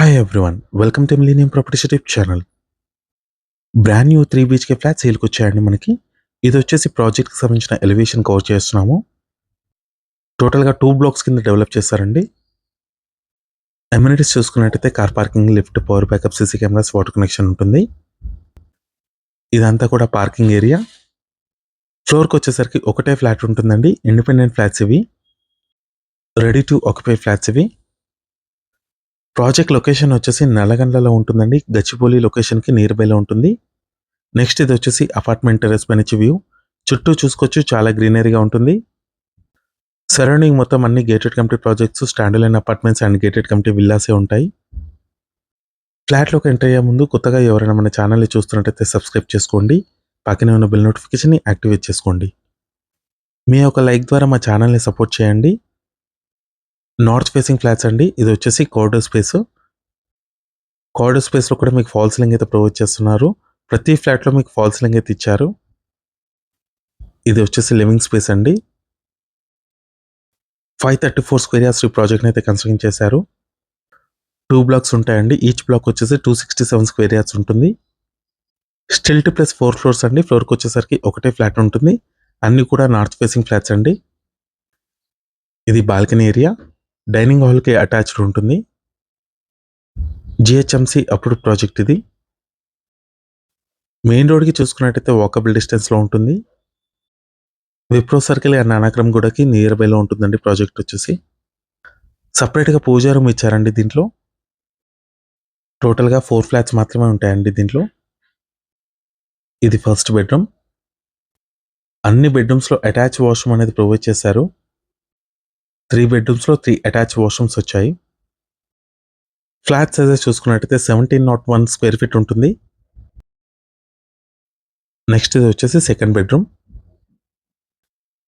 Hi everyone, welcome to Millennium Properties YouTube channel. Brand new 3 BHK flat సేల్కి వచ్చాయండి మనకి. ఇది వచ్చేసి ప్రాజెక్ట్కి సంబంధించిన ఎలివేషన్ కవర్ చేస్తున్నాము. టోటల్గా 2 బ్లాక్స్ కింద డెవలప్ చేశారండి. అమ్యూనిటీస్ చూసుకున్నట్టయితే car parking, lift, power backup, CC cameras, water connection ఉంటుంది. ఇదంతా కూడా పార్కింగ్ ఏరియా. ఫ్లోర్కి వచ్చేసరికి ఒకటే ఫ్లాట్ ఉంటుందండి. ఇండిపెండెంట్ ఫ్లాట్స్ ఇవి. రెడీ టు ఆక్యుపై ఫ్లాట్స్ ఇవి. ప్రాజెక్ట్ లొకేషన్ వచ్చేసి నల్లగండ్లలో ఉంటుందండి. గచ్చిబౌలి లొకేషన్కి నియర్ బైలో ఉంటుంది. నెక్స్ట్ ఇది వచ్చేసి అపార్ట్మెంట్ టెర్రస్ పై నుంచి వ్యూ. చుట్టూ చూసుకోవచ్చు, చాలా గ్రీనరీగా ఉంటుంది. సరౌండింగ్ మొత్తం అన్ని gated community projects, standard apartments and gated community విల్లాసే ఉంటాయి. ఫ్లాట్లోకి ఎంటర్ అయ్యే ముందు కొత్తగా ఎవరైనా మన ఛానల్ని చూస్తున్నట్టయితే సబ్స్క్రైబ్ చేసుకోండి. పక్కనే ఉన్న బెల్ నోటిఫికేషన్ని యాక్టివేట్ చేసుకోండి. మీ యొక్క లైక్ ద్వారా మా ఛానల్ని సపోర్ట్ చేయండి. నార్త్ ఫేసింగ్ ఫ్లాట్స్ అండి. ఇది వచ్చేసి కార్డర్ స్పేస్. కార్డర్ స్పేస్లో కూడా మీకు ఫాల్ సీలింగ్ అయితే ప్రొవైడ్ చేస్తున్నారు. ప్రతి ఫ్లాట్లో మీకు ఫాల్ సీలింగ్ అయితే ఇచ్చారు. ఇది వచ్చేసి లివింగ్ స్పేస్ అండి. 534 స్క్వేర్ యార్డ్స్ ఈ ప్రాజెక్ట్ని అయితే కన్స్ట్రక్షన్ చేశారు. 2 బ్లాక్స్ ఉంటాయండి. ఈచ్ బ్లాక్ వచ్చేసి 267 స్క్వేర్ యార్డ్స్ ఉంటుంది. స్టిల్ట్ ప్లస్ 4 ఫ్లోర్స్ అండి. ఫ్లోర్కి వచ్చేసరికి ఒకటే ఫ్లాట్ ఉంటుంది. అన్నీ కూడా నార్త్ ఫేసింగ్ ఫ్లాట్స్ అండి. ఇది బాల్కనీ ఏరియా. డైనింగ్ హాల్కి అటాచ్డ్ ఉంటుంది. జిహెచ్ఎంసి అప్రూవ్డ్ ప్రాజెక్ట్ ఇది. మెయిన్ రోడ్కి చూసుకున్నట్టయితే వాకబుల్ డిస్టెన్స్లో ఉంటుంది. విప్రో సర్కిల్ అండ్ అనాక్రమ్ గూడకి నియర్ బైలో ఉంటుందండి ప్రాజెక్ట్ వచ్చేసి. సపరేట్గా పూజా రూమ్ ఇచ్చారండి దీంట్లో. టోటల్గా 4 ఫ్లాట్స్ మాత్రమే ఉంటాయండి దీంట్లో. ఇది ఫస్ట్ బెడ్రూమ్. అన్ని బెడ్రూమ్స్లో అటాచ్ వాష్రూమ్ అనేది ప్రొవైడ్ చేశారు. 3 బెడ్రూమ్స్లో 3 అటాచ్ వాష్రూమ్స్ వచ్చాయి. ఫ్లాట్ సైజెస్ చూసుకున్నట్టయితే 1701 స్క్వేర్ ఫీట్ ఉంటుంది. నెక్స్ట్ ఇది వచ్చేసి సెకండ్ బెడ్రూమ్.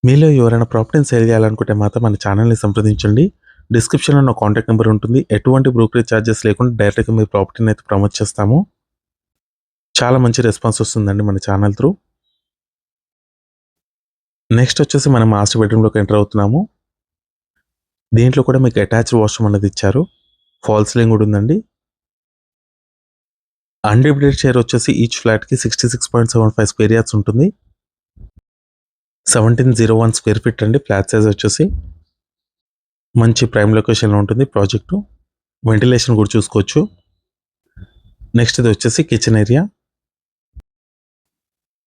మీలో ఎవరైనా ప్రాపర్టీని సేల్ చేయాలనుకుంటే మాత్రం మన ఛానల్ని సంప్రదించండి. డిస్క్రిప్షన్లో నా కాంటాక్ట్ నెంబర్ ఉంటుంది. ఎటువంటి బ్రోకరేజ్ ఛార్జెస్ లేకుండా డైరెక్ట్గా మీ ప్రాపర్టీని అయితే ప్రమోట్ చేస్తాము. చాలా మంచి రెస్పాన్స్ వస్తుందండి మన ఛానల్ త్రూ. నెక్స్ట్ వచ్చేసి మనం మాస్టర్ బెడ్రూమ్లోకి ఎంటర్ అవుతున్నాము. దీంట్లో కూడా మీకు అటాచ్డ్ వాష్రూమ్ అనేది ఇచ్చారు. ఫాల్ సీలింగ్ కూడా ఉందండి. అన్డివిడెడ్ షేర్ వచ్చేసి ఈచ్ ఫ్లాట్కి 66.75 స్క్వేర్ యార్డ్స్ ఉంటుంది. 1701 స్క్వేర్ ఫీట్ అండి ఫ్లాట్ సైజ్ వచ్చేసి. మంచి ప్రైమ్ లొకేషన్లో ఉంటుంది ప్రాజెక్టు. వెంటిలేషన్ కూడా చూసుకోవచ్చు. నెక్స్ట్ ఇది వచ్చేసి కిచెన్ ఏరియా.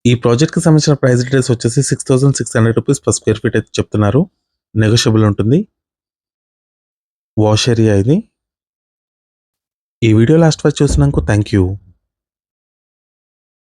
ఈ ప్రాజెక్ట్కి సంబంధించిన ప్రైస్ డీటెయిల్స్ వచ్చేసి 6600 రూపీస్ పర్ స్క్వేర్ ఫీట్ అయితే చెప్తున్నారు. నెగోషియబుల్ ఉంటుంది. వాష్ ఏరియా ఇది. ఈ వీడియో లాస్ట్ వరకు చూసినందుకు థ్యాంక్ యూ.